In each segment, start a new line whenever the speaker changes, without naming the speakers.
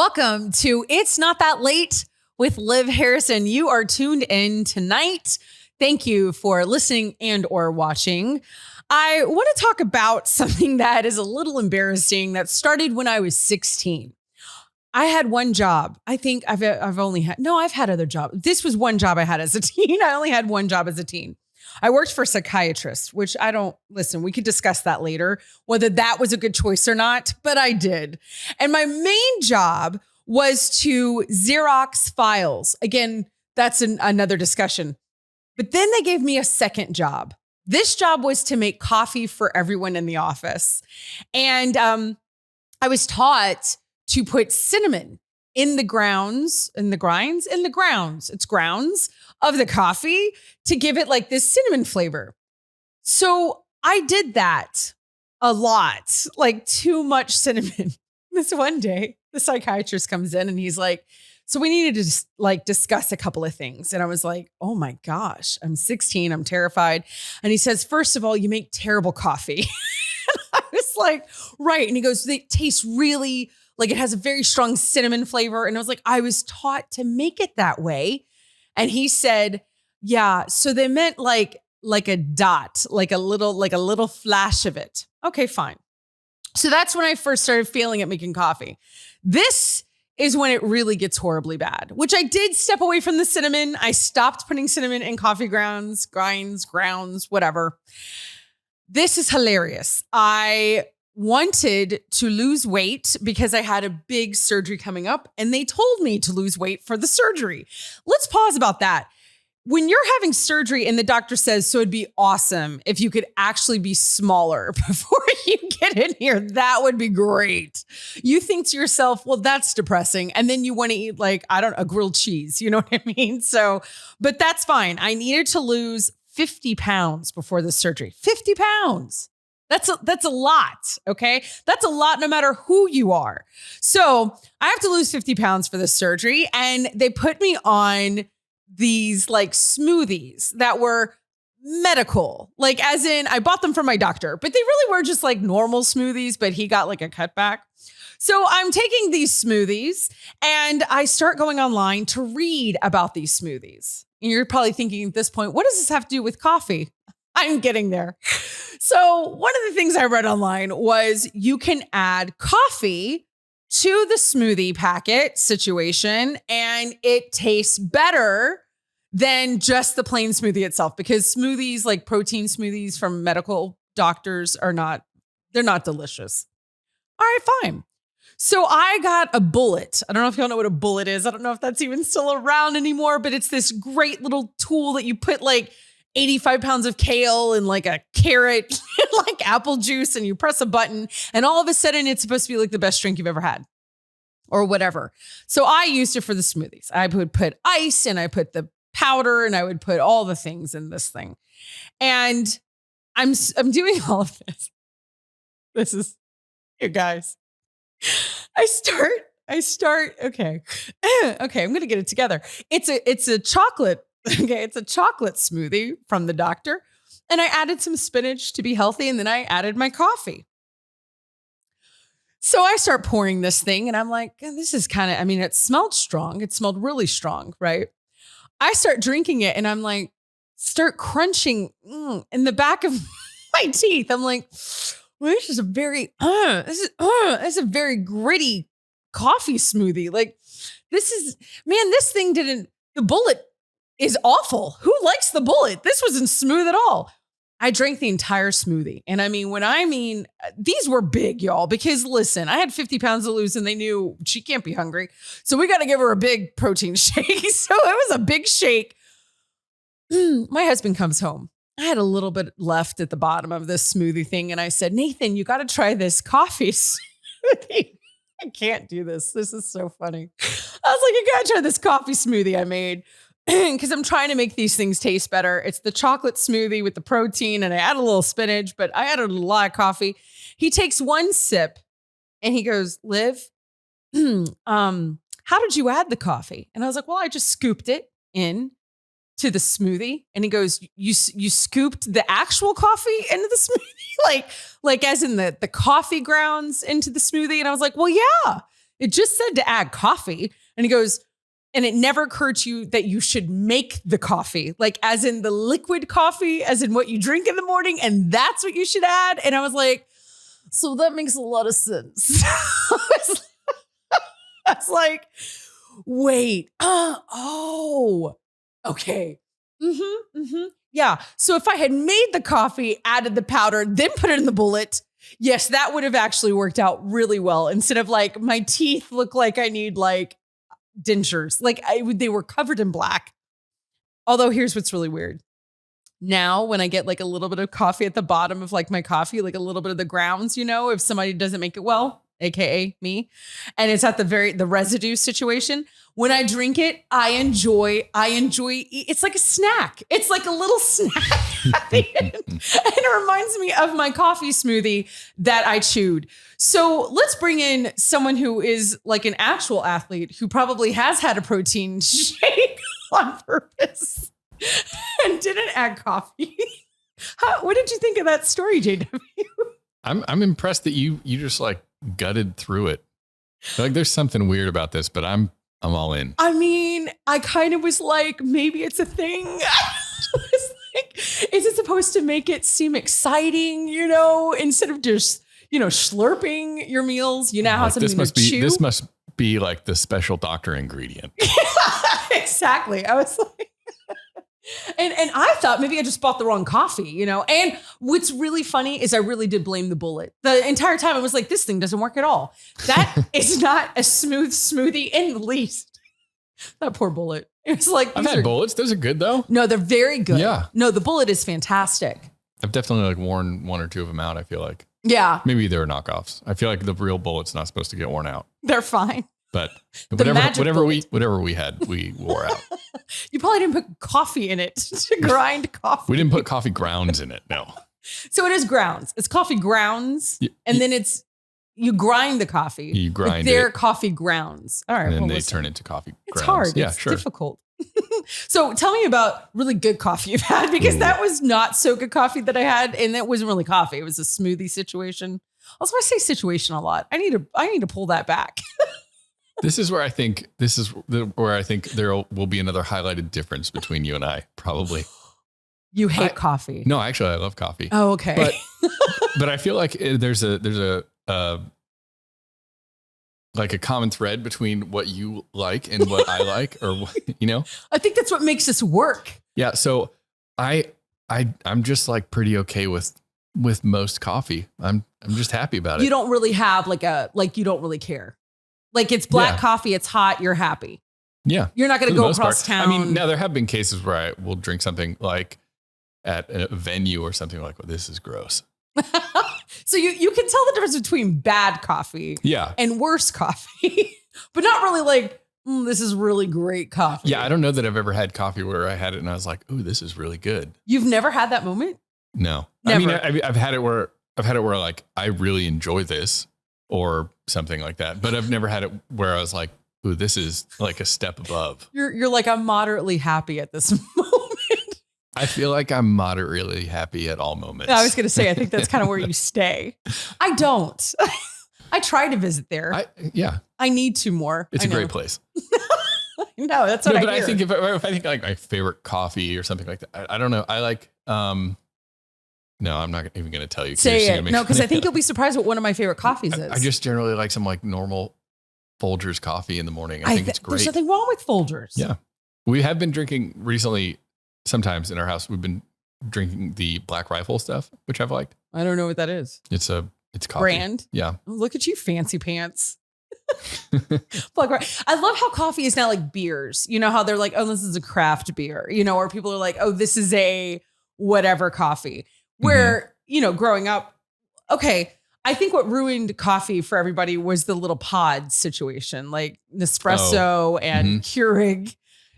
Welcome to It's Not That Late with Liv Harrison. You are tuned in tonight. Thank you for listening and or watching. I want to talk about something that is a little embarrassing that started when I was 16. I had one job. I think I've had other jobs. This was one job I had as a teen. I only had one job as a teen. I worked for a psychiatrist, which we could discuss that later, whether that was a good choice or not, but I did. And my main job was to Xerox files. Again, that's another discussion. But then they gave me a second job. This job was to make coffee for everyone in the office. And I was taught to put cinnamon in the grounds of the coffee to give it like this cinnamon flavor. So I did that a lot, like too much cinnamon. This one day, the psychiatrist comes in and he's like, so we needed to just discuss a couple of things. And I was like, oh my gosh, I'm 16. I'm terrified. And he says, first of all, you make terrible coffee. And I was like, right. And he goes, it tastes really it has a very strong cinnamon flavor. And I was like, I was taught to make it that way. And he said, yeah, so they meant like a dot, like a little flash of it. Okay, fine. So that's when I first started failing at making coffee. This is when it really gets horribly bad, which I did step away from the cinnamon. I stopped putting cinnamon in coffee grounds, whatever. This is hilarious. I wanted to lose weight because I had a big surgery coming up and they told me to lose weight for the surgery. Let's pause about that. When you're having surgery and the doctor says, so it'd be awesome if you could actually be smaller before you get in here, that would be great. You think to yourself, well, that's depressing. And then you want to eat a grilled cheese. You know what I mean? So, but that's fine. I needed to lose 50 pounds before the surgery. 50 pounds. That's a lot, okay? That's a lot no matter who you are. So I have to lose 50 pounds for this surgery. And they put me on these smoothies that were medical. As in, I bought them from my doctor, but they really were just normal smoothies, but he got a cutback. So I'm taking these smoothies and I start going online to read about these smoothies. And you're probably thinking at this point, what does this have to do with coffee? I'm getting there. So one of the things I read online was you can add coffee to the smoothie packet situation and it tastes better than just the plain smoothie itself, because smoothies like protein smoothies from medical doctors they're not delicious. All right, fine. So I got a bullet. I don't know if y'all know what a bullet is. I don't know if that's even still around anymore, but it's this great little tool that you put 85 pounds of kale and a carrot and apple juice, and you press a button and all of a sudden it's supposed to be the best drink you've ever had or whatever. So I used it for the smoothies. I would put ice and I put the powder and I would put all the things in this thing. And I'm doing all of this. This is, you guys, I start. Okay. Okay. I'm going to get it together. It's a chocolate. Okay, it's a chocolate smoothie from the doctor. And I added some spinach to be healthy. And then I added my coffee. So I start pouring this thing and I'm like, this is it smelled strong. It smelled really strong, right? I start drinking it and I'm start crunching in the back of my teeth. I'm like, well, this is a very, this is a very gritty coffee smoothie. This thing the bullet is awful. Who likes the bullet? This wasn't smooth at all. I drank the entire smoothie. And these were big, y'all, because listen, I had 50 pounds to lose and they knew she can't be hungry. So we got to give her a big protein shake. So it was a big shake. My husband comes home. I had a little bit left at the bottom of this smoothie thing. And I said, Nathan, you got to try this coffee smoothie. I can't do this. This is so funny. I was like, you got to try this coffee smoothie I made. Because I'm trying to make these things taste better. It's the chocolate smoothie with the protein and I add a little spinach, but I added a lot of coffee. He takes one sip and he goes, Liv, how did you add the coffee? And I was like, well, I just scooped it in to the smoothie. And he goes, you scooped the actual coffee into the smoothie? like as in the coffee grounds into the smoothie? And I was like, well, yeah. It just said to add coffee. And he goes, and it never occurred to you that you should make the coffee, like as in the liquid coffee, as in what you drink in the morning. And that's what you should add. And I was like, so that makes a lot of sense. I was like, wait, oh, okay. Yeah. So if I had made the coffee, added the powder, then put it in the bullet, yes, that would have actually worked out really well. Instead of like my teeth look like I need like dentures, like they were covered in black. Although here's what's really weird. Now, when I get like a little bit of coffee at the bottom of like my coffee, like a little bit of the grounds, you know, if somebody doesn't make it well, AKA me, and it's at the residue situation, when I drink it, I enjoy, it's like a snack. It's like a little snack at the end. And it reminds me of my coffee smoothie that I chewed. So let's bring in someone who is like an actual athlete who probably has had a protein shake on purpose and didn't add coffee. What did you think of that story, JW?
I'm impressed that you just like gutted through it. Like there's something weird about this, but I'm all in.
I mean, I kind of was like, maybe it's a thing. I was like, is it supposed to make it seem exciting, you know, instead of just, you know, slurping your meals, you now have something to chew.
This must be like the special doctor ingredient.
Exactly. I was like, and I thought maybe I just bought the wrong coffee, you know? And what's really funny is I really did blame the bullet. The entire time I was like, this thing doesn't work at all. That is not a smooth smoothie in the least. That poor bullet. It was like,
I've had bullets. Those are good though.
No, they're very good.
Yeah.
No, the bullet is fantastic.
I've definitely like worn one or two of them out. I feel like.
Yeah.
Maybe they're knockoffs. I feel like the real bullet's not supposed to get worn out.
They're fine.
But whatever we had, we wore out.
You probably didn't put coffee in it to grind coffee.
We didn't put coffee grounds in it. No.
So it is grounds. It's coffee grounds. And then you grind the coffee.
You grind
their
it.
Coffee grounds. All right.
And then they turn into coffee grounds.
It's hard.
Yeah,
it's
sure.
difficult. So tell me about really good coffee you've had, because that was not so good coffee that I had. And that wasn't really coffee. It was a smoothie situation. Also, I say situation a lot. I need to pull that back.
This is where I think there will be another highlighted difference between you and I, probably.
You hate coffee.
No, actually, I love coffee.
Oh, okay.
But I feel like there's a like a common thread between what you like and what I like, or what, you know.
I think that's what makes us work.
Yeah. So I'm just like pretty okay with most coffee. I'm just happy about it.
You don't really have you don't really care. Like it's black coffee, it's hot, you're happy.
Yeah.
You're not going to go across town.
I mean, now there have been cases where I will drink something like at a venue or something like, well, this is gross.
So you can tell the difference between bad coffee and worse coffee, but not really like, this is really great coffee.
Yeah. I don't know that I've ever had coffee where I had it and I was like, ooh, this is really good.
You've never had that moment?
No.
Never.
I mean, I've had it where like, I really enjoy this or something like that, but I've never had it where I was like, ooh, this is like a step above.
You're like, I'm moderately happy at this moment.
I feel like I'm moderately happy at all moments.
I was going to say, I think that's kind of where you stay. I don't. I try to visit there. I need to more.
It's a great place.
No, that's what I hear.
But I think if I think like my favorite coffee or something like that, I don't know. I like, no, I'm not even going to tell you.
Say it. No, because I think you'll be surprised what one of my favorite coffees is.
I just generally like some like normal Folgers coffee in the morning. I think it's great.
There's nothing wrong with Folgers.
Yeah. We have been drinking recently, sometimes in our house, we've been drinking the Black Rifle stuff, which I've liked.
I don't know what that is.
It's coffee.
Brand?
Yeah.
Oh, look at you, fancy pants. I love how coffee is now like beers. You know how they're like, oh, this is a craft beer, you know, or people are like, oh, this is a whatever coffee. Where, you know, growing up, okay, I think what ruined coffee for everybody was the little pod situation, like Nespresso and Keurig.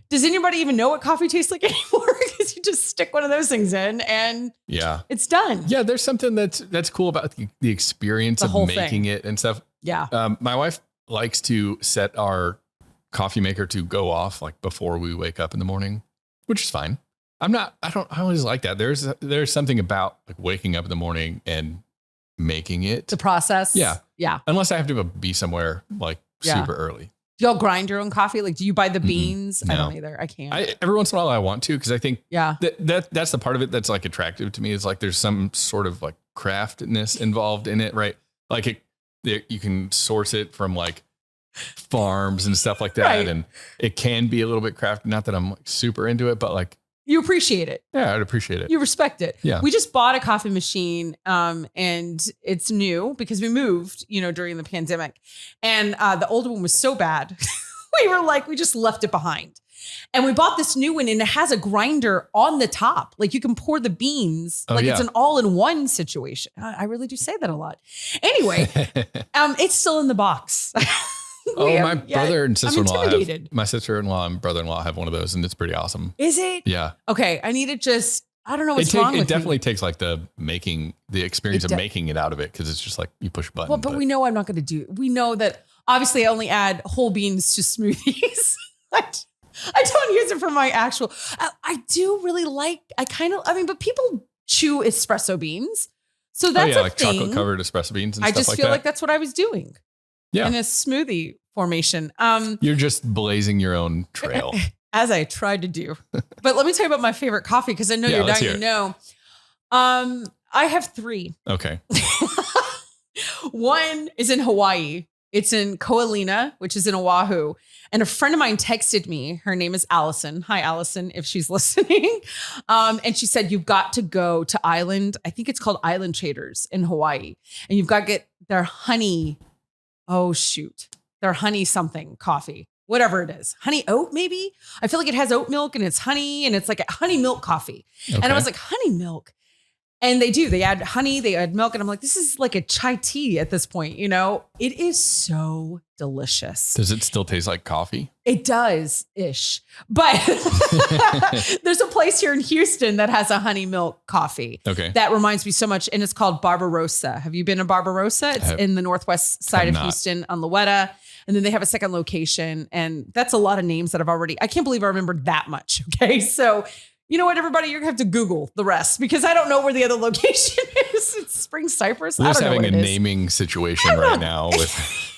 Does anybody even know what coffee tastes like anymore? Because you just stick one of those things in and it's done.
Yeah, there's something that's cool about the experience of making it and stuff.
Yeah.
My wife likes to set our coffee maker to go off like before we wake up in the morning, which is fine. I always like that. There's something about like waking up in the morning and making it.
The process.
Yeah.
Yeah.
Unless I have to be somewhere like super early.
Do y'all grind your own coffee? Like, do you buy the beans?
No.
I don't either. I can't.
Every once in a while I want to, because I think
Yeah.
that's the part of it that's like attractive to me, is like there's some sort of like craftness involved in it, right? Like you can source it from like farms and stuff like that.
Right.
And it can be a little bit crafty. Not that I'm like super into it, but like,
You appreciate it.
yeah, I'd appreciate it.
You respect it.
Yeah.
We just bought a coffee machine and it's new because we moved, during the pandemic. And the old one was so bad. We were like, we just left it behind. And we bought this new one and it has a grinder on the top. Like you can pour the beans. It's an all-in-one situation. I really do say that a lot. Anyway, it's still in the box.
My brother and sister-in-law my sister-in-law and brother-in-law have one of those, and it's pretty awesome.
Is it?
Yeah.
Okay. I need to I don't know what's wrong with
it. It definitely takes like the experience of making it out of it, because it's just like you push a button.
Well, but we know I'm not going to do it. We know that obviously I only add whole beans to smoothies. I don't use it for my actual. I do really like. But people chew espresso beans, so that's
like chocolate covered espresso beans and stuff like that.
I just feel like that's what I was doing.
Yeah.
In a smoothie formation.
You're just blazing your own trail.
As I tried to do. But let me tell you about my favorite coffee, because I know you're dying to know. I have 3.
Okay.
One is in Hawaii. It's in Ko'olina, which is in Oahu. And a friend of mine texted me. Her name is Allison. Hi, Allison, if she's listening. And she said, you've got to go to Island. I think it's called Island Traders in Hawaii. And you've got to get their honey. Oh, shoot. Their honey something coffee, whatever it is. Honey oat, maybe? I feel like it has oat milk and it's honey and it's like a honey milk coffee. Okay. And I was like, honey milk. And they do. They add honey, they add milk. And I'm like, this is like a chai tea at this point. It is so delicious.
Does it still taste like coffee?
It does-ish. But there's a place here in Houston that has a honey milk coffee.
Okay.
That reminds me so much. And it's called Barbarossa. Have you been to Barbarossa? It's in the northwest side of Houston on Loretta. And then they have a second location. And that's a lot of names that I can't believe I remembered that much. Okay. So you know what, everybody, you're gonna have to Google the rest, because I don't know where the other location is. It's Spring Cypress.
We're just having a naming situation right now with.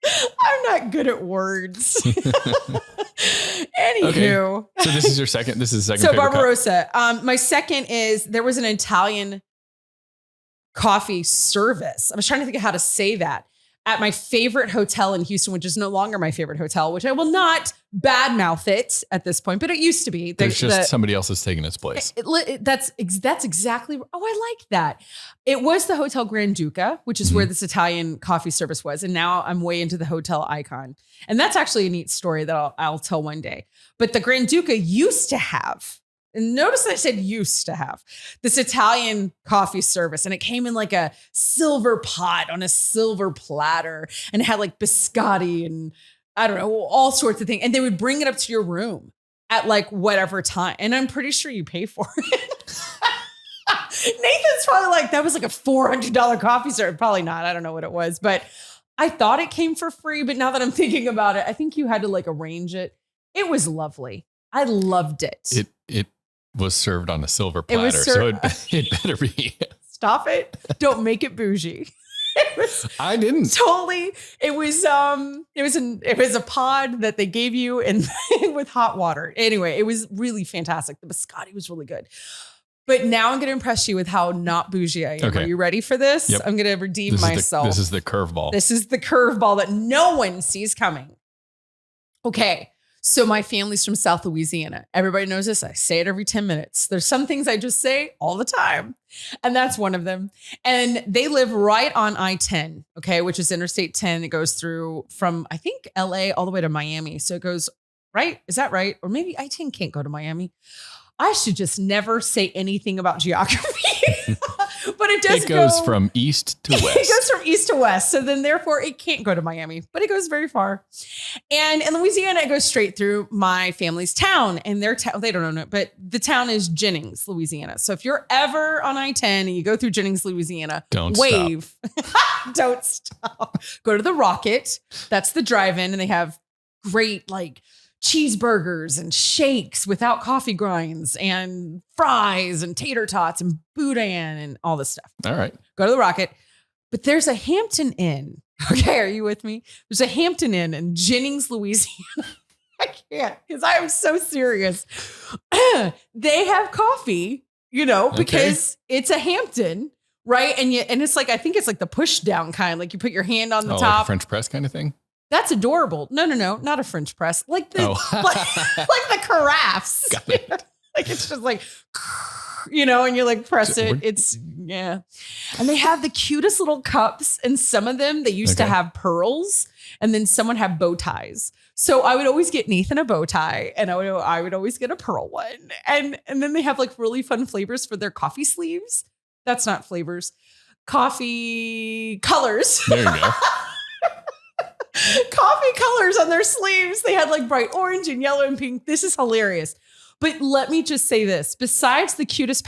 I'm not good at words. Anywho.
Okay. So this is your second. This is the second.
So Barbarossa. My second is there was an Italian coffee service. I was trying to think of how to say that. At my favorite hotel in Houston, which is no longer my favorite hotel, which I will not badmouth it at this point, but it used to be.
There's just somebody else is taking its place.
That's exactly. Oh, I like that. It was the Hotel Granduca, which is where this Italian coffee service was. And now I'm way into the Hotel Icon. And that's actually a neat story that I'll tell one day. But the Granduca used to have, and notice I said used to have, this Italian coffee service. And it came in like a silver pot on a silver platter. And it had like biscotti and I don't know, all sorts of things. And they would bring it up to your room at like whatever time. And I'm pretty sure you pay for it. Nathan's probably like, that was like a $400 coffee service. Probably not. I don't know what it was. But I thought it came for free. But now that I'm thinking about it, I think you had to like arrange it. It was lovely. I loved it.
It was served on a silver platter, so it better be.
Stop it! Don't make it bougie.
I didn't.
Totally. It was a pod that they gave you and with hot water. Anyway, it was really fantastic. The biscotti was really good. But now I'm going to impress you with how not bougie I am. Okay. Are you ready for this? Yep. I'm going to redeem myself.
This is the curveball.
This is the curveball that no one sees coming. Okay. So my family's from South Louisiana. Everybody knows this. I say it every 10 minutes. There's some things I just say all the time. And that's one of them. And they live right on I-10, okay, which is Interstate 10. It goes through from, I think, LA all the way to Miami. So it goes, right? Is that right? Or maybe I-10 can't go to Miami. I should just never say anything about geography. But it does.
It goes from east to west.
It goes from east to west. So then therefore it can't go to Miami, but it goes very far. And in Louisiana, it goes straight through my family's town. And their town, they don't own it, but the town is Jennings, Louisiana. So if you're ever on I-10 and you go through Jennings, Louisiana, wave. Don't stop. Go to the Rocket. That's the drive-in. And they have great like cheeseburgers and shakes without coffee grinds and fries and tater tots and boudin and all this stuff.
All right.
Go to the Rocket. But there's a Hampton Inn Okay, are you with me? There's a Hampton Inn in Jennings, Louisiana. I can't because I am so serious. They have coffee, because it's a Hampton, right? And it's like, I think it's like the push down kind, like you put your hand on the top.
Like a French press kind of thing?
That's adorable. No, not a French press. Like the like the carafes.
Got it.
Like it's just like, and you like press it. It's And they have the cutest little cups, and some of them they used to have pearls, and then someone had bow ties. So I would always get Nathan a bow tie, and I would always get a pearl one. And then they have like really fun flavors for their coffee sleeves. That's not flavors. Coffee colors.
There you go.
Coffee colors on their sleeves. They had like bright orange and yellow and pink. This is hilarious. But let me just say this. Besides the cutest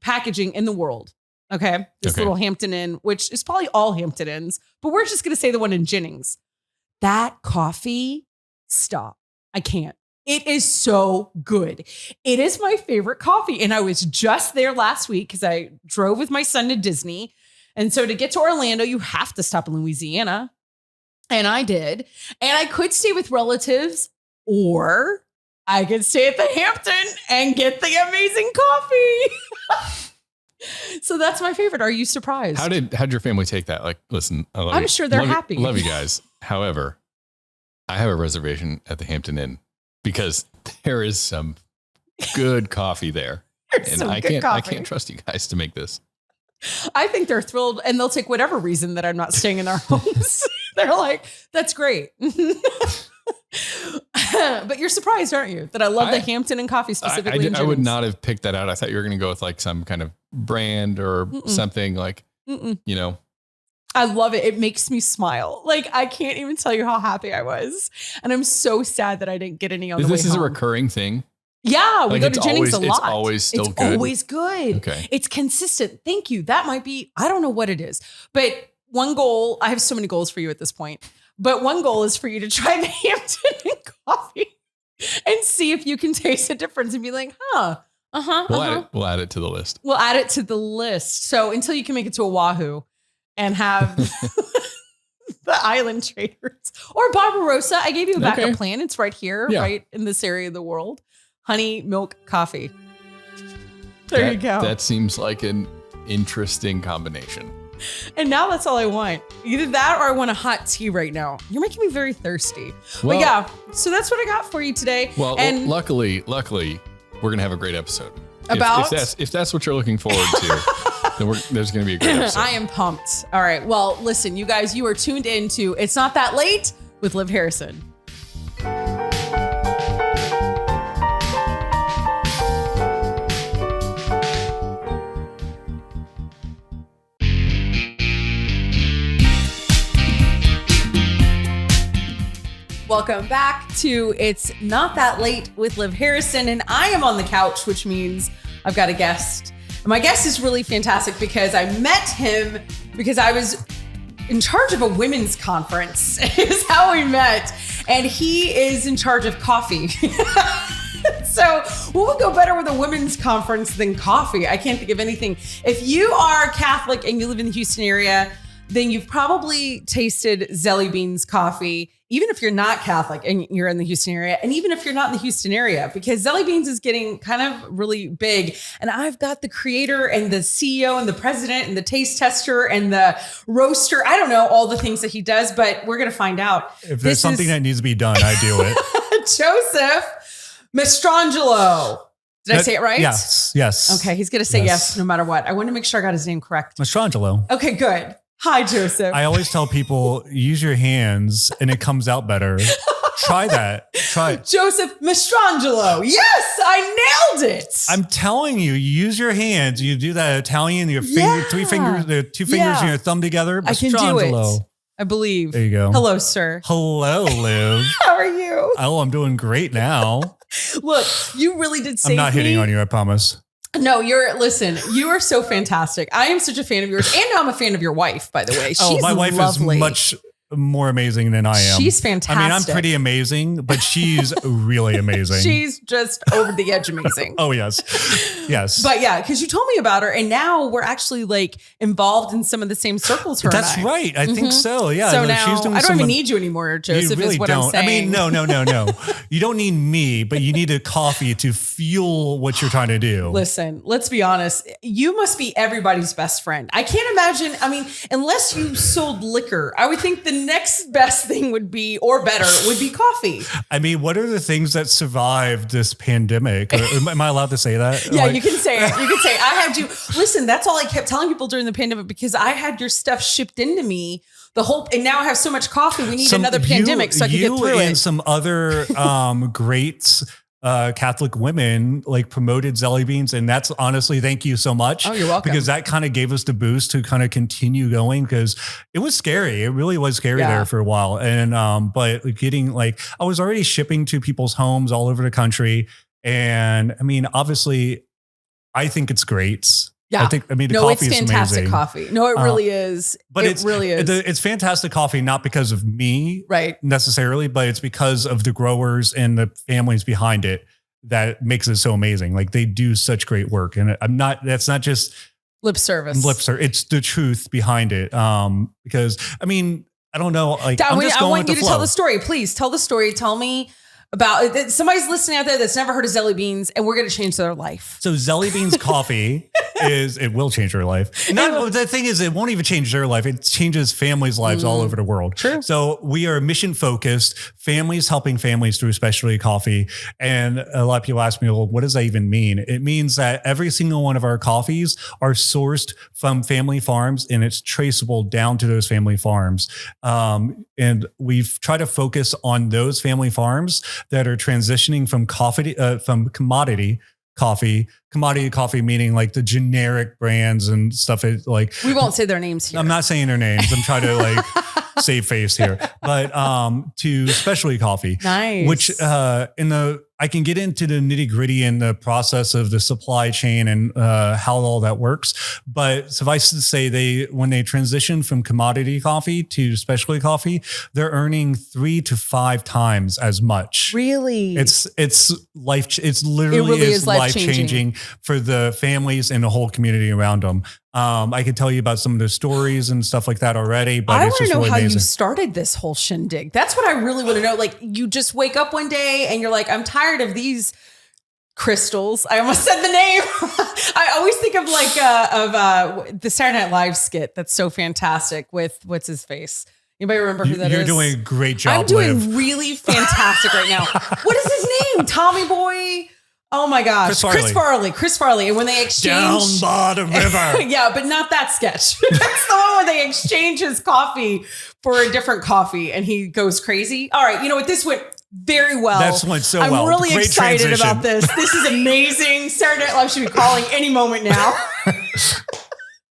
packaging in the world, okay? This little Hampton Inn, which is probably all Hampton Inns, but we're just going to say the one in Jennings. That coffee, stop. I can't. It is so good. It is my favorite coffee. And I was just there last week because I drove with my son to Disney. And so to get to Orlando, you have to stop in Louisiana. And I did. And I could stay with relatives, or I could stay at the Hampton and get the amazing coffee. So that's my favorite. Are you surprised?
How'd your family take that? Like, listen,
I'm sure they're happy.
Love you guys. However, I have a reservation at the Hampton Inn because there is some good coffee there. And I can't trust you guys to make this.
I think they're thrilled, and they'll take whatever reason that I'm not staying in our homes. They're like, that's great. But you're surprised, aren't you? That I love the Hampton and coffee specifically.
I would not have picked that out. I thought you were going to go with like some kind of brand or something like,
I love it. It makes me smile. Like, I can't even tell you how happy I was. And I'm so sad that I didn't get any on the way home.
This is a recurring thing?
Yeah, we go to Jennings a lot.
It's always still good?
It's always good.
Okay.
It's consistent. Thank you. That might be, I don't know what it is. But one goal, I have so many goals for you at this point. But one goal is for you to try the Hampton and coffee and see if you can taste a difference and be like,
We'll add it to the list.
We'll add it to the list. So until you can make it to Oahu and have the Island Traders or Barbarossa, I gave you a backup plan. It's right here, right in this area of the world. Honey, milk, coffee. There you go.
That seems like an interesting combination.
And now that's all I want. Either that or I want a hot tea right now. You're making me very thirsty.
Well,
but yeah, so that's what I got for you today.
Well,
and
luckily, we're going to have a great episode.
About?
If that's what you're looking forward to, then there's going to be a great episode.
I am pumped. All right. Well, listen, you guys, you are tuned into It's Not That Late with Liv Harrison. Welcome back to It's Not That Late with Liv Harrison. And I am on the couch, which means I've got a guest. And my guest is really fantastic because I met him because I was in charge of a women's conference is how we met. And he is in charge of coffee. So what would go better with a women's conference than coffee? I can't think of anything. If you are Catholic and you live in the Houston area, then you've probably tasted Zelie Beans coffee, even if you're not Catholic and you're in the Houston area, and even if you're not in the Houston area, because Zelie Beans is getting kind of really big. And I've got the creator and the CEO and the president and the taste tester and the roaster. I don't know all the things that he does, but we're going to find out.
If there's something that needs to be done, I do it.
Joseph Mastrangelo. Did I say it right?
Yes.
Okay, he's going to say yes no matter what. I want to make sure I got his name correct.
Mastrangelo.
Okay, good. Hi, Joseph.
I always tell people, use your hands and it comes out better. Try that. Try it.
Joseph Mastrangelo. Yes, I nailed it.
I'm telling you, use your hands. You do that Italian, your finger, three fingers, the two fingers and your thumb together.
I can do it. I believe.
There you go.
Hello, sir.
Hello, Liv.
How are you?
Oh, I'm doing great now.
Look, you really did save me.
I'm not hitting on you, I promise.
No, listen, you are so fantastic. I am such a fan of yours. And now I'm a fan of your wife, by the way. She's
my wife
lovely.
is much more amazing than I am.
She's fantastic.
I mean, I'm pretty amazing, but she's really amazing.
She's just over the edge amazing.
Oh, yes. Yes.
But yeah, because you told me about her and now we're actually like involved in some of the same circles.
That's right. I think so. Yeah.
So now she's doing I don't even need you anymore, Joseph,
really
is what
don't.
I'm saying.
I mean, no. You don't need me, but you need a coffee to fuel what you're trying to do.
Listen, let's be honest. You must be everybody's best friend. I can't imagine. I mean, unless you sold liquor, I would think the next best thing would be, or better, would be coffee.
I mean, what are the things that survived this pandemic? Am I allowed to say that?
Yeah, you can say it. You can say it. I had you. Listen, that's all I kept telling people during the pandemic because I had your stuff shipped into me. And now I have so much coffee. We need another pandemic so I can get through it.
You and some other great Catholic women like promoted Zelie beans. And that's honestly, thank you so much.
Oh, you're welcome.
Because that kind of gave us the boost to kind of continue going because it was scary. It really was scary there for a while. And, but getting like, I was already shipping to people's homes all over the country. And I mean, obviously I think it's great.
Yeah.
I mean, the coffee
it's fantastic
is amazing.
coffee. No, it really is.
But
it really is.
It's fantastic coffee, not because of me necessarily, but it's because of the growers and the families behind it that makes it so amazing. Like they do such great work. And that's not just
lip service.
It's the truth behind it. Because I mean, I don't know. Like I
want you to tell the story. Please tell the story. Tell me about somebody's listening out there that's never heard of Zelie beans and we're going to change their life.
So Zelie beans coffee it will change their life. The thing is, it won't even change their life. It changes families' lives all over the world.
True.
So we are mission focused, families helping families through specialty coffee. And a lot of people ask me, well, what does that even mean? It means that every single one of our coffees are sourced from family farms and it's traceable down to those family farms. And we've tried to focus on those family farms that are transitioning from commodity coffee, meaning like the generic brands and stuff. Like
we won't say their names here.
I'm not saying their names. I'm trying to like save face here, but to specialty coffee,
nice.
Which I can get into the nitty gritty and the process of the supply chain and how all that works. But suffice to say, when they transition from commodity coffee to specialty coffee, they're earning 3 to 5 times as much.
Really?
It's literally life changing for the families and the whole community around them. I could tell you about some of the stories and stuff like that already, but
I
it's just
want to know
really
how
amazing.
You started this whole shindig. That's what I really want to know. Like you just wake up one day and you're like, I'm tired of these crystals. I almost said the name. I always think of like the Saturday Night Live skit. That's so fantastic with what's his face. Anybody remember who that is?
You're doing a great job.
I'm doing really fantastic right now. What is his name? Tommy Boy. Oh my gosh. Chris Farley. And when they exchange
down by the river.
Yeah, but not that sketch. That's the one where they exchange his coffee for a different coffee and he goes crazy. All right. You know what? This went very well.
That's went so well.
I'm really
Great
excited
transition.
about this. This is amazing. Saturday Night Live should be calling any moment now.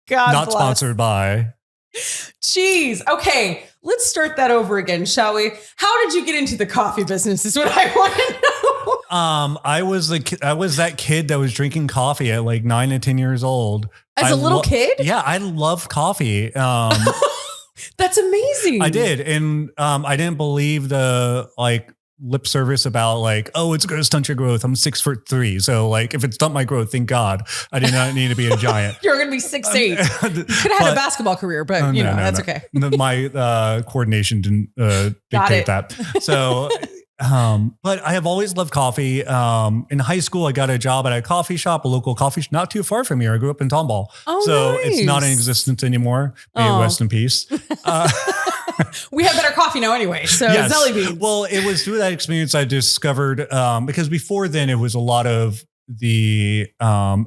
God
Not
bless.
sponsored by.
Jeez. Okay. Let's start that over again, shall we? How did you get into the coffee business is what I want to know.
I was that kid that was drinking coffee at like 9 and 10 years old.
As a little kid?
Yeah, I love coffee.
That's amazing.
I did. And I didn't believe the like lip service about like, oh, it's going to stunt your growth. I'm 6'3". So like if it stunt my growth, thank God I did not need to be a giant.
You're going to be 6'8". You could have had a basketball career, but that's okay.
My coordination didn't dictate that. So, but I have always loved coffee. In high school, I got a job at a coffee shop, a local coffee shop, not too far from here. I grew up in Tomball.
Oh,
so
nice.
It's not in existence anymore. May it rest in peace.
We have better coffee now anyway. So yes. Zelie beans.
Well, it was through that experience I discovered, because before then it was a lot of the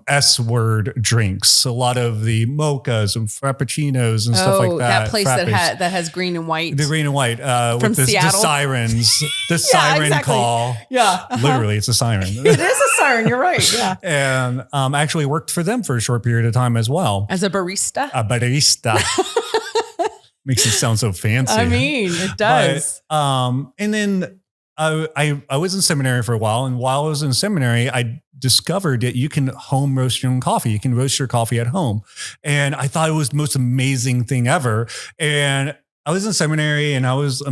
S word drinks, a lot of the mochas and frappuccinos and stuff like that.
That place that has green and white.
The green and white
from
with the sirens, the siren call.
Yeah,
literally, it's a siren.
It is a siren. You're right. Yeah,
and actually worked for them for a short period of time as well
as a barista.
A barista. Makes it sound so fancy.
I mean, it does.
But, and then I was in seminary for a while. And while I was in seminary, I discovered that you can home roast your own coffee. You can roast your coffee at home. And I thought it was the most amazing thing ever. And I was in seminary and I was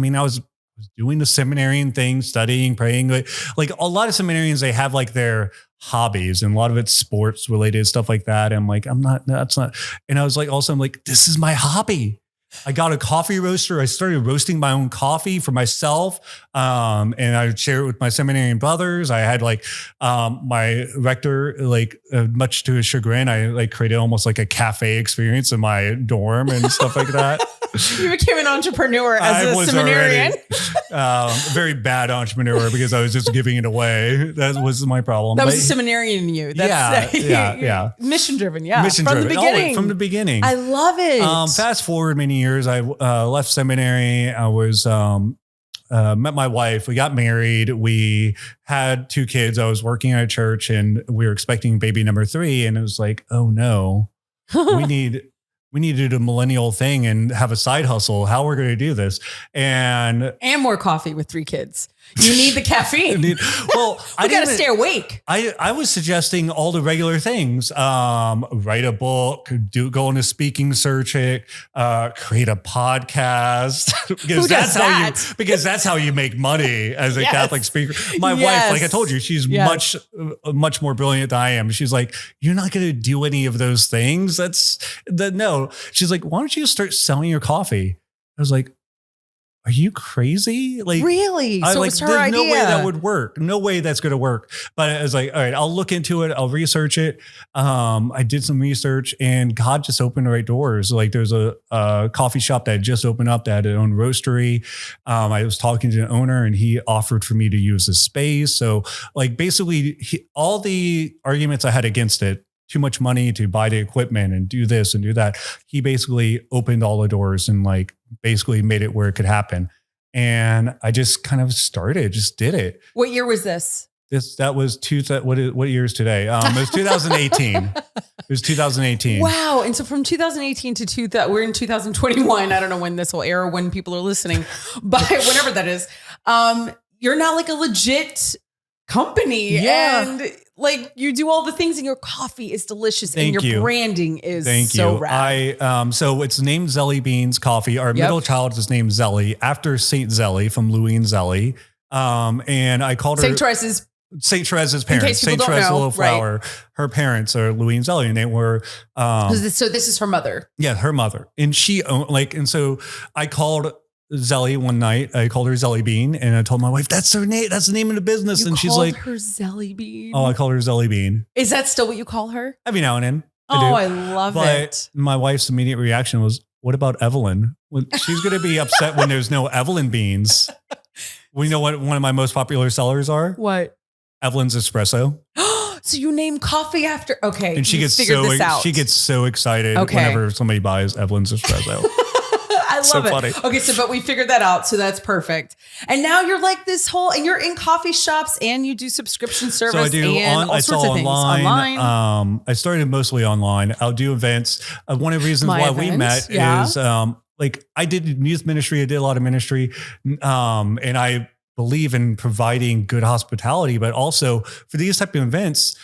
doing the seminarian thing, studying, praying. Like a lot of seminarians, they have like their hobbies and a lot of it's sports related, stuff like that. And I'm like, that's not. And I was like, also, I'm like, this is my hobby. I got a coffee roaster. I started roasting my own coffee for myself. And I would share it with my seminarian brothers. I had like, my rector, like much to his chagrin, I like created almost like a cafe experience in my dorm and stuff like that.
You became an entrepreneur as a seminarian.
Very bad entrepreneur because I was just giving it away. That was my problem.
That was a seminarian in you. That's,
yeah.
Mission driven. Yeah.
From the beginning. From the beginning.
I love it.
Fast forward many years. I left seminary. I was met my wife. We got married. We had 2 kids. I was working at a church and we were expecting baby number 3. And it was like, oh no, we need to do a millennial thing and have a side hustle. How we're going to do this. And
more coffee with 3 kids. You need the caffeine.
Well,
I got to stay awake.
I was suggesting all the regular things. Write a book, go on a speaking circuit, create a podcast. because that's how you make money as a Catholic speaker. My wife, like I told you, she's much more brilliant than I am. She's like, you're not going to do any of those things. No. She's like, why don't you start selling your coffee? I was like, are you crazy? Like, really? So it's her idea. No way that would work. No way that's going to work. But I was like, all right, I'll look into it. I'll research it. I did some research and God just opened the right doors. Like there's a coffee shop that had just opened up that had its own roastery. I was talking to the owner and he offered for me to use his space. So like basically all the arguments I had against it, too much money to buy the equipment and do this and do that. He basically opened all the doors and like basically made it where it could happen. And I just kind of just did it.
What year was this?
That was what year is today? It was 2018. It was 2018.
Wow. And so from 2018 to we're in 2021. I don't know when this will air, when people are listening, but whenever that is, you're not like a legit company. Yeah. And like you do all the things and your coffee is delicious and your branding is so rad.
So it's named Zelie Beans Coffee. Our middle child is named Zelie after Saint Zelie from Louis and Zelie. And I called her Saint Teresa's parents. Saint Teresa Little Flower. Right. Her parents are Louis and Zelie, and they were.
So this is her mother.
Yeah, her mother, and she and so I called Zelie one night. I called her Zelie Bean and I told my wife, that's her name. That's the name of the business. And she's like,
her Zelie Bean.
Oh, I called her Zelie Bean.
Is that still what you call her?
Every now and then.
I love it.
My wife's immediate reaction was, what about Evelyn? Well, she's going to be upset when there's no Evelyn beans. We know what one of my most popular sellers are.
What?
Evelyn's Espresso.
So you name coffee after. Okay.
And she gets so excited whenever somebody buys Evelyn's Espresso.
I love it. Funny. Okay, but we figured that out. So that's perfect. And now you're like and you're in coffee shops and you do subscriction service. So I do all sorts of things. Online.
I started mostly online. I'll do events. One of the reasons why we met is like I did youth ministry. I did a lot of ministry. And I believe in providing good hospitality, but also for these type of events,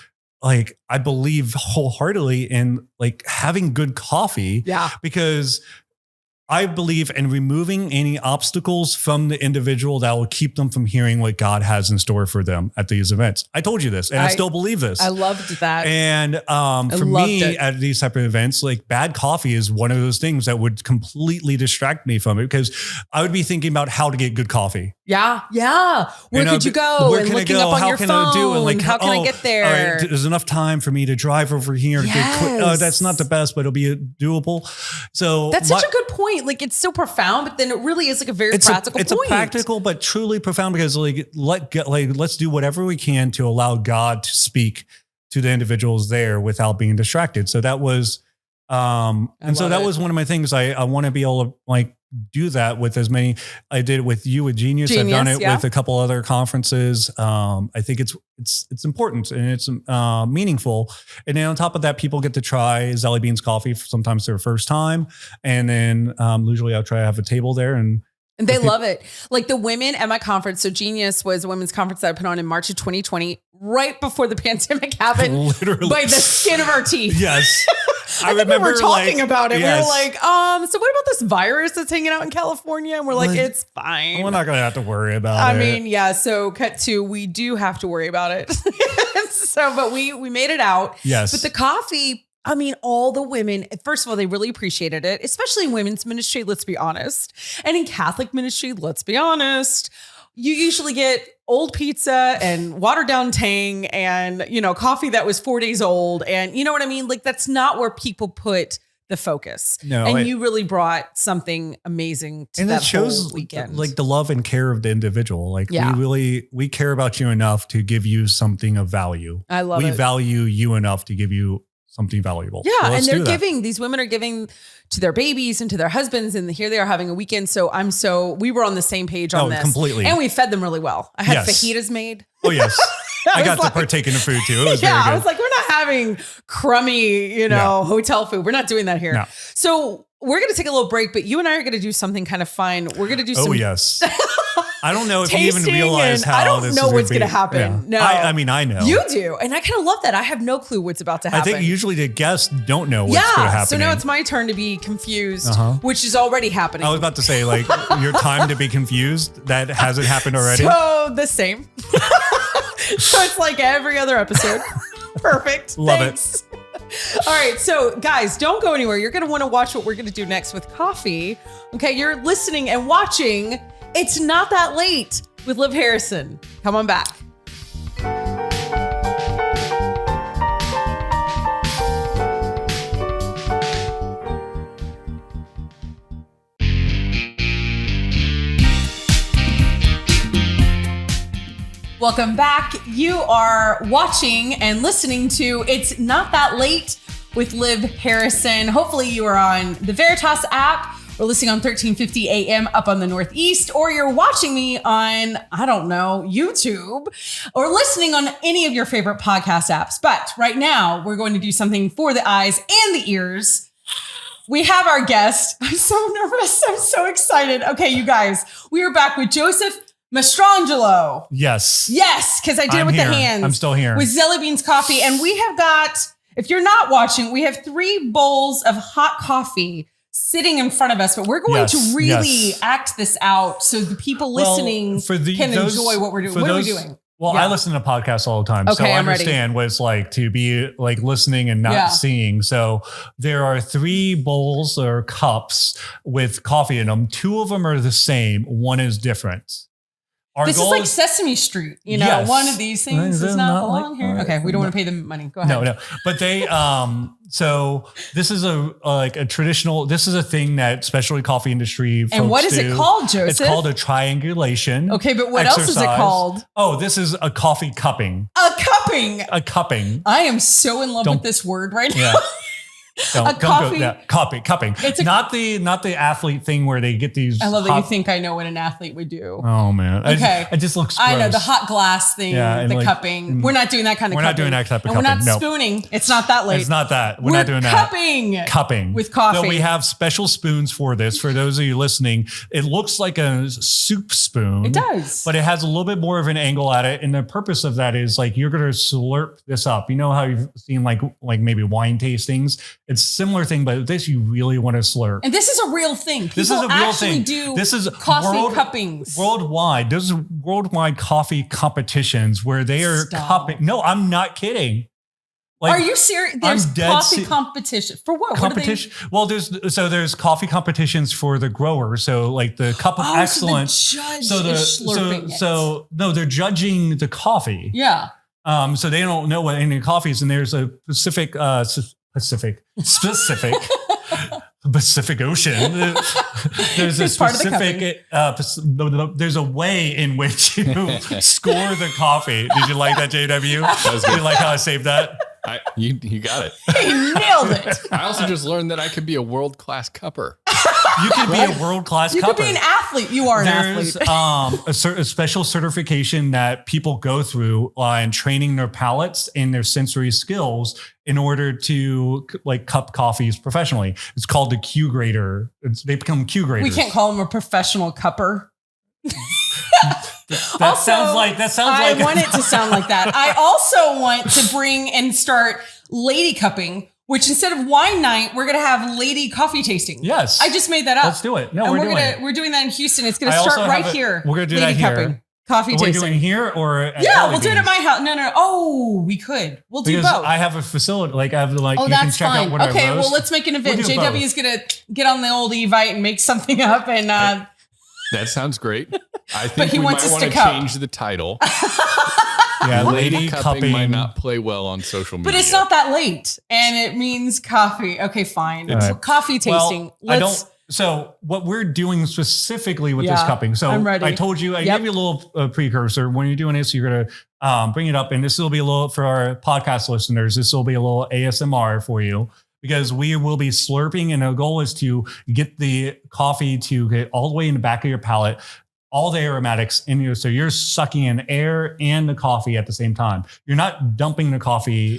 like I believe wholeheartedly in like having good coffee. Yeah. Because I believe in removing any obstacles from the individual that will keep them from hearing what God has in store for them at these events. I told you this and I still believe this.
I loved that.
And for me at these type of events, like bad coffee is one of those things that would completely distract me from it because I would be thinking about how to get good coffee.
Yeah. Yeah. Where could you go?
Where can I go? How can I do it? Like,
how can I get there?
All right, there's enough time for me to drive over here.
Yes.
That's not the best, but it'll be doable. So
that's such a good point. Like it's so profound, but then it really is like a very practical point.
It's a practical, but truly profound because let's do whatever we can to allow God to speak to the individuals there without being distracted. So that was, that was one of my things. I want to be able to like do that with as many. I did it with you with Genius. I've done it with a couple other conferences. I think it's important and it's meaningful. And then on top of that, people get to try Zelie Beans coffee sometimes their first time. And then usually I'll try to have a table there and
they love it. Like the women at my conference. So Genius was a women's conference that I put on in March of 2020, right before the pandemic happened. Literally. By the skin of our teeth.
Yes.
I think we were talking
like,
about it.
yes.
We were like, so what about this virus that's hanging out in California? And we're like, it's fine.
We're not going to have to worry about it.
I mean, yeah. So cut to, we do have to worry about it. So, but we made it out.
Yes.
But the coffee, I mean, all the women, first of all, they really appreciated it, especially in women's ministry, let's be honest. And in Catholic ministry, let's be honest. You usually get old pizza and watered down Tang and, coffee that was 4 days old. And you know what I mean? Like, that's not where people put the focus.
No,
and you really brought something amazing to that whole weekend.
Like the love and care of the individual. Like
Yeah.
we care about you enough to give you something of value.
I love it.
We value you enough to give you something valuable.
Yeah.
So
and they're giving, these women are giving to their babies and to their husbands. And here they are having a weekend. So we were on the same page on this.
Completely.
And we fed them really well. I had
Yes.
fajitas made.
Oh, yes. I got to partake in the food too. It was very good.
I was like, we're not having crummy, hotel food. We're not doing that here.
No.
So we're going to take a little break, but you and I are going to do something kind of fun. We're going to do some.
Oh, yes. I don't know if you even
tasting
realize
and
how
I don't
this
know
is
what's
going
to happen.
Yeah.
No.
I mean, I know.
You do. And I kind of love that. I have no clue what's about to happen.
I think usually the guests don't know what's going to happen.
So now it's my turn to be confused,
Uh-huh.
which is already happening.
I was about to say, like, your time to be confused, that hasn't happened already.
So the same. So it's like every other episode. Perfect.
Love
Thanks. All right. So guys, don't go anywhere. You're going to want to watch what we're going to do next with coffee. Okay. You're listening and watching It's Not That Late with Liv Harrison. Come on back. Welcome back. You are watching and listening to It's Not That Late with Liv Harrison. Hopefully you are on the Veritas app or listening on 1350 AM up on the Northeast, or you're watching me on, I don't know, YouTube, or listening on any of your favorite podcast apps. But right now we're going to do something for the eyes and the ears. We have our guest. I'm so nervous. I'm so excited. Okay, you guys, we are back with Joseph Mastrangelo.
Yes.
Yes, because I did it with
here.
the hands.
I'm still here.
With Zelie Beans Coffee. And we have got, if you're not watching, we have 3 bowls of hot coffee sitting in front of us, but we're going to really act this out so the people listening can enjoy what we're doing. What are we doing?
Well, I listen to podcasts all the time, so I understand what it's like to be like listening and not seeing. So there are 3 bowls or cups with coffee in them. 2 of them are the same. 1 is different.
This is like Sesame Street,
Yes.
One of these things does not belong here. Okay, we don't want to pay them money. Go ahead.
No. But they, so this is a traditional, this is a thing that especially coffee industry folks
And what is it called, Joseph?
It's called a triangulation.
Okay, but what else is it called?
Oh, this is a coffee cupping.
A cupping.
A cupping.
I am so in love with this word right now.
Yeah. Don't go that cupping.
It's
not the athlete thing where they get these.
I love that you think I know what an athlete would do.
Oh man.
Okay.
It just looks gross.
I know the hot glass thing, the cupping. We're not doing that kind of cupping.
We're not doing that type of
cupping.
cupping.
We're not spooning. It's not that late.
It's not that. We're not doing that.
Cupping with coffee.
So we have special spoons for this. For those of you listening, it looks like a soup spoon.
It does.
But it has a little bit more of an angle at it. And the purpose of that is like you're going to slurp this up. You know how you've seen like maybe wine tastings? It's a similar thing, but this you really want to slurp.
And this is a real thing. People
this is a real thing.
This is coffee cuppings.
Worldwide. There's worldwide coffee competitions where they are cupping. No, I'm not kidding.
Like, are you serious? There's coffee competition for what?
Competition. Well, there's coffee competitions for the grower. So like the cup of excellence.
So the judge
no, they're judging the coffee.
Yeah.
So they don't know what any coffee is, and there's a Pacific Ocean. There's a specific. There's a way in which you score the coffee. Did you like that, JW? Did you like how I saved that?
You got it.
He nailed it.
I also just learned that I could be a world-class cupper.
You can be a world-class cupper.
You could be an athlete. You are an athlete.
There's a special certification that people go through in training their palates and their sensory skills in order to like cup coffees professionally. It's called the Q grader. They become Q graders.
We can't call him a professional cupper.
That sounds like.
I want it to sound like that. I also want to bring and start lady cupping, which instead of wine night, we're going to have lady coffee tasting.
Yes.
I just made that up.
Let's do it. No,
we're doing that in Houston. It's going to start right here.
We're going to do
lady
that here.
Cupping. Coffee tasting.
We're doing here or at
we'll do it at my house. No. Oh, we could. We'll do both.
I have a facility. Like I have you
that's
can check
fine.
out what I roast.
Okay, well, let's make an event.
We'll
JW is going to get on the old Evite and make something up. And
that sounds great. I think
he
we
wants
might
us
want
to
to
cup.
change the title.
Yeah,
lady
cupping
cupping might not play well on social media.
But it's not that late, and it means coffee. Okay, fine.
Right.
Coffee tasting.
So what we're doing specifically with this cupping. So
I'm ready.
I told you, I gave you a little precursor. When you're doing this, you're going to bring it up. And this will be a little, for our podcast listeners, this will be a little ASMR for you because we will be slurping. And our goal is to get the coffee to get all the way in the back of your palate, all the aromatics in you. So you're sucking in air and the coffee at the same time. You're not dumping the coffee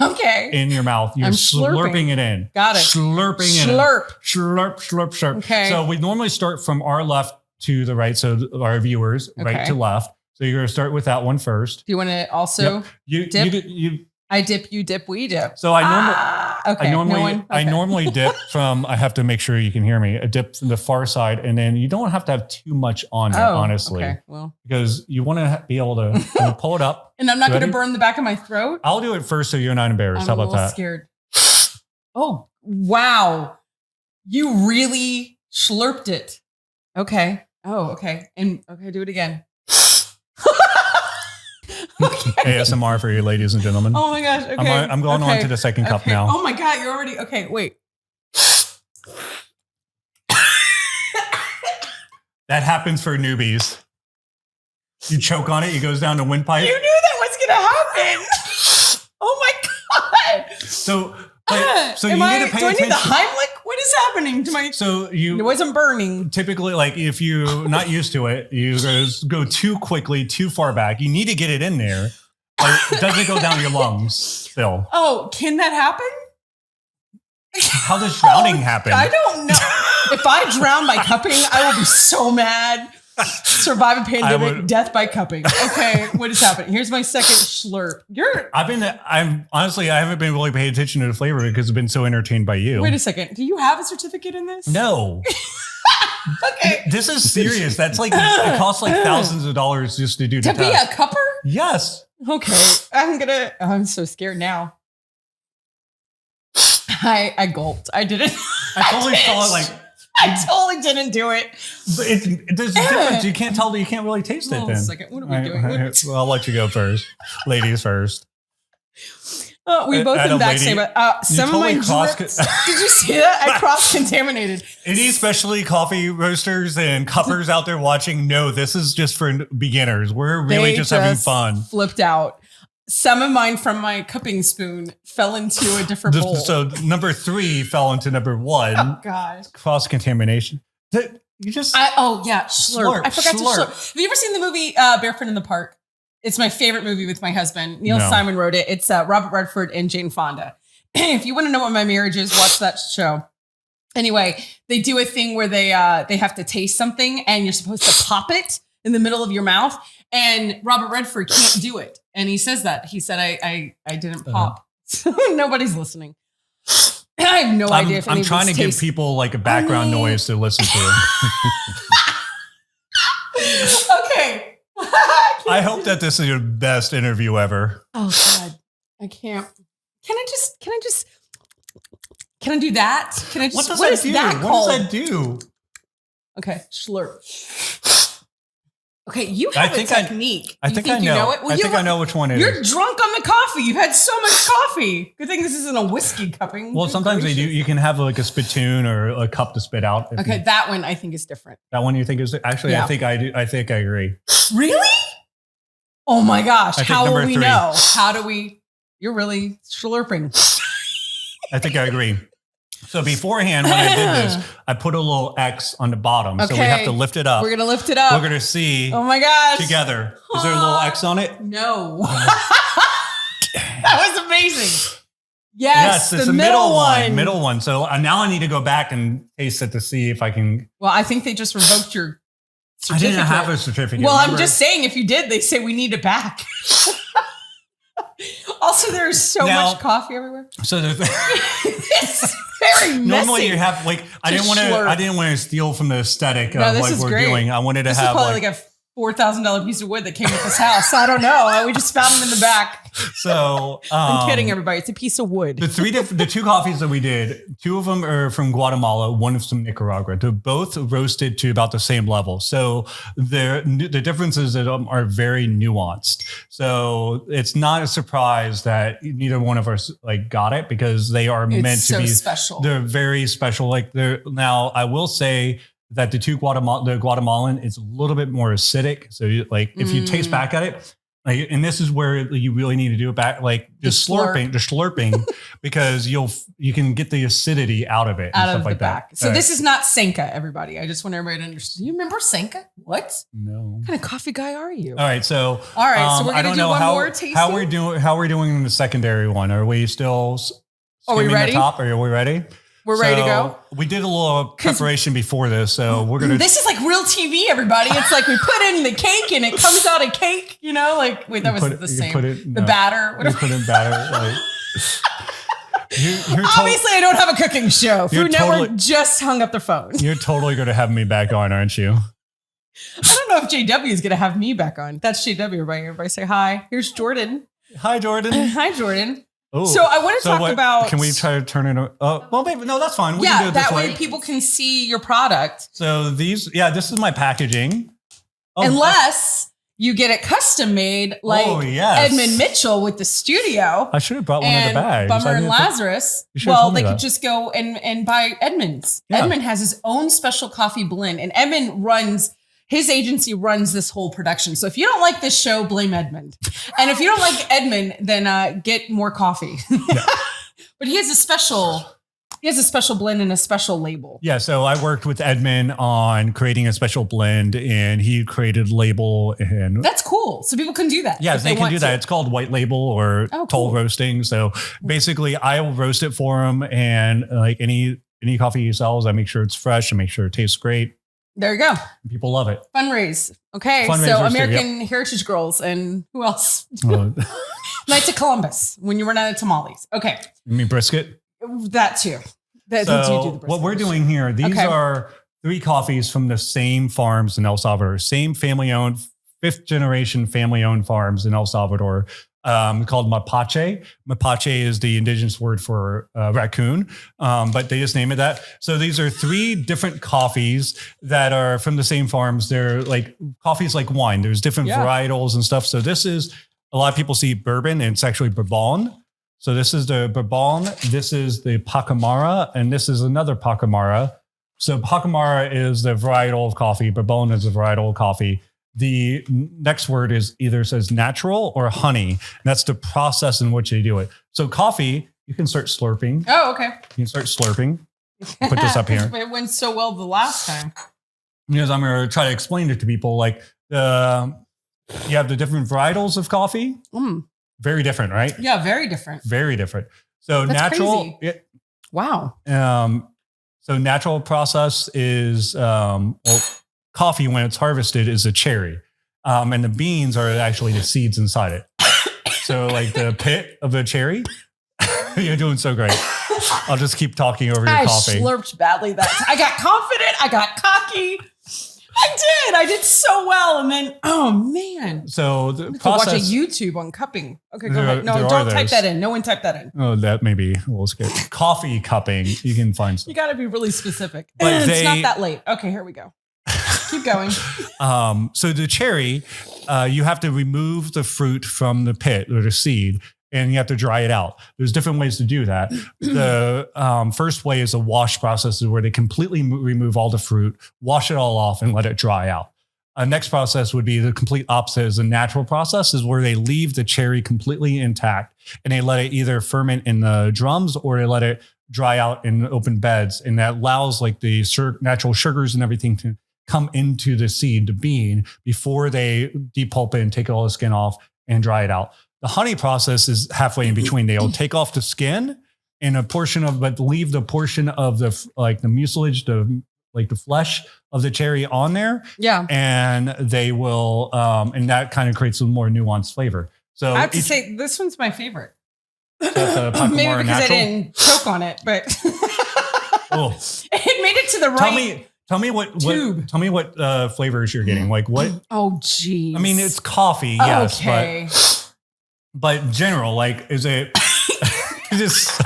in your mouth. You're slurping it in.
Got it.
Slurping it in. Slurp.
Okay.
So we normally start from our left to the right. So our viewers, right to left. So you're going to start with that one first.
Do you want to also dip? I dip, you dip, we dip.
So I normally dip from, I have to make sure you can hear me, a dip from the far side. And then you don't have to have too much on there, honestly. Okay, well. Because you want to be able to pull it up.
And I'm not going to burn the back of my throat?
I'll do it first so you're not embarrassed. How about that?
I'm scared. Oh, wow. You really slurped it. Okay. Oh, okay. And okay, do it again.
Okay. ASMR for you, ladies and gentlemen.
Oh my gosh. Okay.
I'm going on to the second cup now.
Oh my God. You're already. Okay. Wait.
That happens for newbies. You choke on it. It goes down the windpipe.
You knew that was going to happen. Oh my God.
So you need to pay attention.
Do I need the Heimlich? What is happening to my? It wasn't burning.
Typically, like if you're not used to it, you go too quickly, too far back. You need to get it in there. It doesn't go down your lungs still.
Oh, can that happen?
How does drowning happen?
I don't know. If I drown by cupping, I will be so mad. Survive a pandemic, death by cupping. Okay, what is happening? Here's my second slurp. I haven't been really paying attention to the flavor because I've been so entertained by you. Wait a second. Do you have a certificate in this?
No.
Okay.
This is serious. That's like, it costs like thousands of dollars just to do the
test. To be a cupper?
Yes.
Okay. I'm so scared now. I gulped. I didn't.
I totally saw it like.
I totally didn't do it.
But there's a difference. You can't tell. You can't really taste it. Then.
Second. What are we doing?
Well, I'll let you go first. Ladies first.
We both been backstage, but some of my drips. Did you see that? I cross-contaminated.
Any especially coffee roasters and cuppers out there watching? No, this is just for beginners. We're really just having fun.
Flipped out. Some of mine from my cupping spoon fell into a different bowl.
So number 3 fell into number 1.
Oh gosh.
Cross-contamination. You just...
slurp. I forgot to slurp. Have you ever seen the movie Barefoot in the Park? It's my favorite movie with my husband. Neil Simon wrote it. It's Robert Redford and Jane Fonda. If you want to know what my marriage is, watch that show. Anyway, they do a thing where they have to taste something and you're supposed to pop it in the middle of your mouth. And Robert Redford can't do it. And he says that. He said, I didn't pop. Nobody's listening. I have no idea if
I'm trying to give people like a background noise to listen to.
Okay.
I hope that this is your best interview ever.
Oh God. I can't. Can I do that? Can I just,
what does that do?
Okay. Slurp. Okay. You have a technique.
I think I know it. Well, I think I know which one it is.
You're drunk on the coffee. You've had so much coffee. Good thing this isn't a whiskey cupping.
Well, sometimes they do. You can have like a spittoon or a cup to spit out.
Okay. That one I think is different.
That one you think is actually, I think I do. I think I agree.
Really? Oh my gosh. How will we
3.
know? How do we? You're really slurping.
I think I agree. So beforehand, when I did this, I put a little X on the bottom. Okay. So we have to lift it up.
We're going to lift it up.
We're going to see.
Oh my gosh.
Together. Is there a little X on it?
No. That was amazing. Yes,
it's the middle one. Middle one. So now I need to go back and taste it to see if I can.
Well, I think they just revoked your certificate.
I didn't have a certificate.
Well, remember? I'm just saying, if you did, they say we need it back. Also, there's so much coffee everywhere.
So
It's very messy.
normally you have like I didn't want to steal from the aesthetic of what we're doing. I wanted to
this
have
is probably like a $4,000 piece of wood that came with this house. I don't know. We just found them in the back.
So
I'm kidding, everybody. It's a piece of wood.
The two coffees that we did, 2 of them are from Guatemala, 1 is from Nicaragua. They're both roasted to about the same level. So the differences in them are very nuanced. So it's not a surprise that neither one of us like got it because they are meant to be
special.
They're very special. Now I will say that the Guatemalan is a little bit more acidic. So if you taste back at it, and this is where you really need to do it back, like just slurping, because you can get the acidity out of it and stuff like that.
So this is not Senka, everybody. I just want everybody to understand. Do you remember Senka? What?
No.
What kind of coffee guy are you?
All right. So
so we're gonna do one more tasting.
How we're doing in the secondary one? Are we still?
Are we ready?
The top? Are we ready?
We're ready to go.
We did a little preparation before this, so we're gonna.
This is like real TV, everybody. It's like we put in the cake and it comes out a cake. You know, like wait, that was the same. The batter.
You put in batter. Like,
obviously, I don't have a cooking show. Food Network just hung up the phone.
You're totally going to have me back on, aren't you?
I don't know if JW is going to have me back on. That's JW. Everybody say hi. Here's Jordan.
Hi, Jordan.
Hi, Jordan.
Ooh.
So I want to talk about.
Can we try to turn it? Well, maybe no. That's fine. We can do it this way.
That way people can see your product.
So this is my packaging.
Unless you get it custom made, like Edmund Mitchell with the studio.
I should have brought one of the bags.
Bummer and Lazarus. Well, they could just go and buy Edmund's. Yeah. Edmund has his own special coffee blend, and Edmund his agency runs this whole production. So if you don't like this show, blame Edmund. And if you don't like Edmund, then get more coffee. Yeah. But he has a special blend and a special label.
Yeah. So I worked with Edmund on creating a special blend, and he created label. And
that's cool. So people can do that.
Yeah, they can do that. It's called white label or toll roasting. So basically I will roast it for him, and like any coffee he sells, I make sure it's fresh and make sure it tastes great.
There you go.
People love it.
Fundraise. Okay. So American Heritage Girls and who else? Knights of Columbus when you run out of tamales. Okay.
You mean brisket?
That too.
What we're doing here, these are 3 coffees from the same farms in El Salvador, same family-owned, 5th generation family-owned farms in El Salvador. Called mapache. Mapache is the indigenous word for raccoon, but they just name it that. So these are 3 different coffees that are from the same farms. They're like coffees like wine. There's different varietals and stuff. So this is, a lot of people see bourbon, and it's actually Bourbon. So this is the Bourbon. This is the Pacamara, and this is another Pacamara. So Pacamara is the varietal of coffee. Bourbon is the varietal of coffee. The next word is either says natural or honey. And that's the process in which they do it. So coffee, you can start slurping.
Oh, okay.
You can start slurping. Put this up here.
It went so well the last time.
Because I'm going to try to explain it to people. Like you have the different varietals of coffee. Very different, right?
Yeah, very different.
Very different. So
that's
natural.
Crazy. Wow.
So natural process is coffee, when it's harvested, is a cherry. And the beans are actually the seeds inside it. So like the pit of the cherry, you're doing so great. I'll just keep talking over your coffee.
I slurped badly that time. I got confident. I got cocky. I did so well. And then, oh man.
So the
process. Watch a YouTube on cupping. Okay, go ahead. No, don't type that in. No one type that in.
Oh, that may be a little scary. Coffee cupping. You can find some.
You got to be really specific. But it's not that late. Okay, here we go. Keep going.
So the cherry, you have to remove the fruit from the pit or the seed, and you have to dry it out. There's different ways to do that. The first way is a wash process, where they completely remove all the fruit, wash it all off, and let it dry out. Next process would be the complete opposite. Is a natural process, is where they leave the cherry completely intact, and they let it either ferment in the drums, or they let it dry out in open beds, and that allows like the natural sugars and everything to come into the seed, the bean, before they depulp it and take all the skin off and dry it out. The honey process is halfway in between. They'll take off the skin and but leave the portion of the mucilage, the flesh of the cherry on there.
Yeah.
And they will, and that kind of creates a more nuanced flavor. So
I have to say, this one's my favorite.
Maybe because
I didn't choke on it, but it made it to the right.
Tell me what flavors you're getting. Like what?
Oh, geez.
I mean, it's coffee, yes,
okay.
but general, like, is it just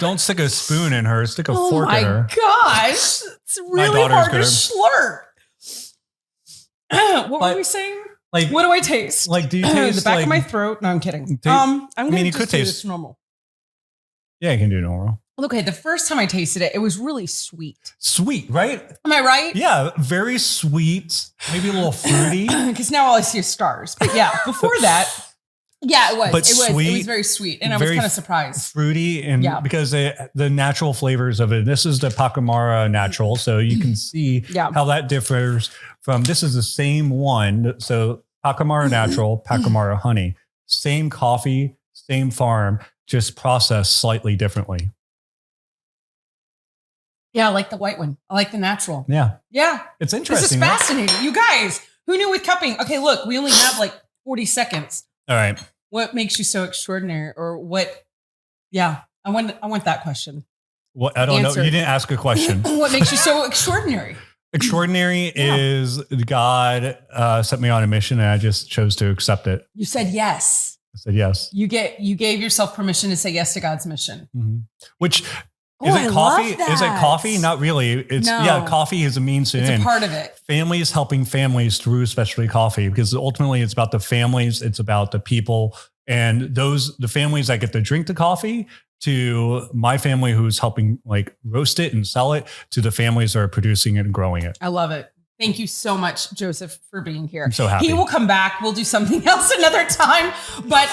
don't stick a spoon in her. Stick a fork in her.
Oh my gosh, it's really hard to slurp. What were we saying?
Like,
what do I taste?
Like, do you taste
the back of my throat? No, I'm kidding. You could taste this normal.
Yeah, you can do normal.
Okay, the first time I tasted it, it was really sweet.
Sweet, right?
Am I right?
Yeah, very sweet. Maybe a little fruity.
Because now all I see is stars. But yeah, before that, yeah, it was.
But
it was very sweet, and I was kind of surprised.
Fruity, and because the natural flavors of it. This is the Pacamara natural, so you can see how that differs from. This is the same one. So Pacamara natural, Pacamara honey, same coffee, same farm, just processed slightly differently.
Yeah, I like the white one. I like the natural.
Yeah.
It's
interesting.
This is fascinating. You guys, who knew with cupping? Okay, look, we only have like 40 seconds.
All right.
What makes you so extraordinary? Or what? Yeah, I want that question.
What? I don't know. You didn't ask a question.
What makes you so extraordinary?
Extraordinary is God set me on a mission, and I just chose to accept it.
You said yes.
I said yes.
You gave yourself permission to say yes to God's mission.
Mm-hmm. Which is it coffee? Is it coffee? Not really. It's coffee is a means to end.
It's a part of it.
Families helping families through specialty coffee, because ultimately it's about the families, it's about the people, and the families that get to drink the coffee, to my family who's helping like roast it and sell it, to the families that are producing it and growing it.
I love it. Thank you so much, Joseph, for being here.
I'm so happy.
He will come back. We'll do something else another time. But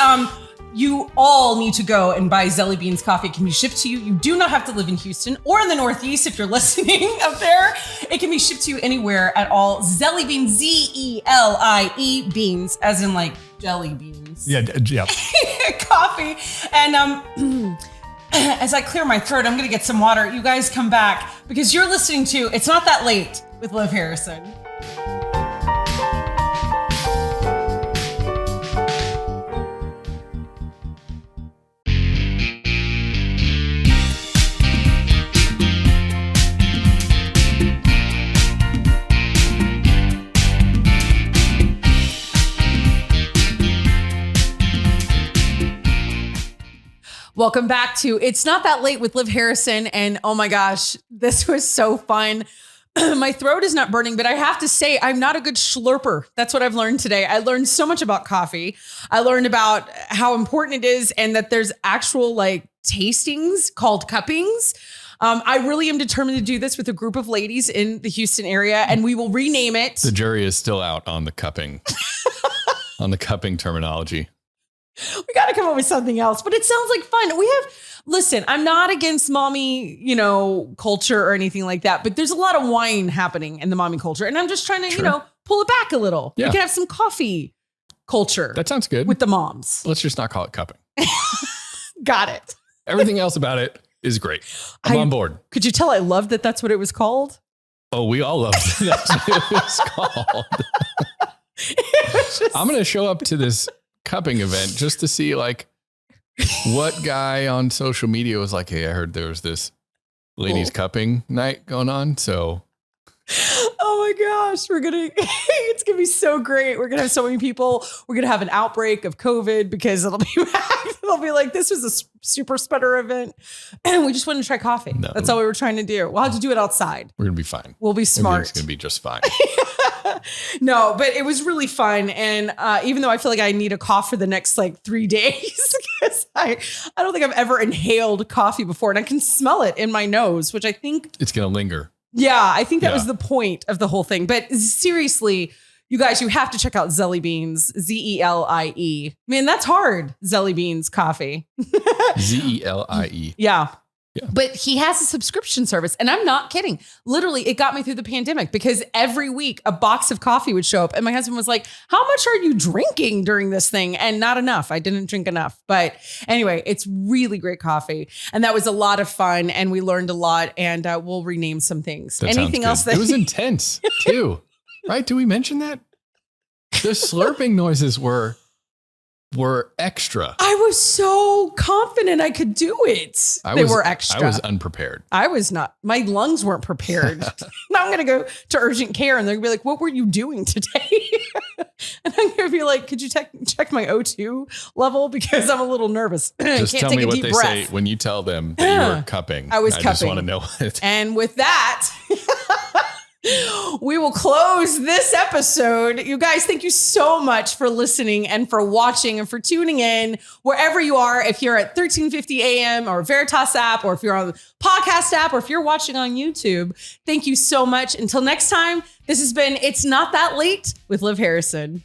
you all need to go and buy Zelie Beans coffee. It can be shipped to you. You do not have to live in Houston or in the Northeast if you're listening up there. It can be shipped to you anywhere at all. Zelie Beans, Zelie beans, as in like jelly beans.
Yeah.
Coffee. And as I clear my throat, I'm going to get some water. You guys come back because you're listening to It's Not That Late with Liv Harrison. Welcome back to It's Not That Late with Liv Harrison. And oh my gosh, this was so fun. My throat is not burning, but I have to say I'm not a good slurper. That's what I've learned today. I learned so much about coffee. I learned about how important it is and that there's actual like tastings called cuppings. I really am determined to do this with a group of ladies in the Houston area, and we will rename it.
The jury is still out on the cupping, on the cupping terminology.
We got to come up with something else, but it sounds like fun. Listen, I'm not against mommy, culture or anything like that, but there's a lot of wine happening in the mommy culture. And I'm just trying to, pull it back a little. Yeah. We can have some coffee culture.
That sounds good.
With the moms.
Let's just not call it cupping.
Got it.
Everything else about it is great. I'm on board.
Could you tell I loved that that's what it was called?
Oh, we all loved it. That's what it was called. I'm going to show up to this cupping event just to see like what guy on social media was like, hey, I heard there was this ladies cupping night going on. So
oh my gosh, it's gonna be so great. We're gonna have so many people. We're gonna have an outbreak of COVID because it'll be like, this was a super spreader event. And we just wanted to try coffee. No, that's all we were trying to do. We'll have to do it outside.
We're gonna be fine.
We'll be smart.
It's gonna be just fine.
No, but it was really fun. And even though I feel like I need a cough for the next like 3 days, because I don't think I've ever inhaled coffee before, and I can smell it in my nose, which I think
it's going to linger.
Yeah, I think that was the point of the whole thing. But seriously, you guys, you have to check out Zelie Beans, Zelie. Man, that's hard. Zelie Beans coffee.
Zelie.
Yeah. But he has a subscription service, and I'm not kidding. Literally, it got me through the pandemic because every week a box of coffee would show up, and my husband was like, how much are you drinking during this thing? And not enough. I didn't drink enough. But anyway, it's really great coffee, and that was a lot of fun, and we learned a lot, and we'll rename some things.
That
Anything else?
It was intense too, right? Do we mention that? The slurping noises were extra.
I was so confident I could do it. They were extra.
I was unprepared.
I was not. My lungs weren't prepared. Now I'm going to go to urgent care and they're going to be like, what were you doing today? And I'm going to be like, could you check my O2 level? Because I'm a little nervous.
Just
Can't
tell
take
me
a
what
deep
they
breath.
say when you tell them that you were cupping.
I was
I
cupping.
just want to know it.
And with that, we will close this episode. You guys, thank you so much for listening and for watching and for tuning in wherever you are. If you're at 1350 AM or Veritas app, or if you're on the podcast app, or if you're watching on YouTube, thank you so much. Until next time, this has been It's Not That Late with Liv Harrison.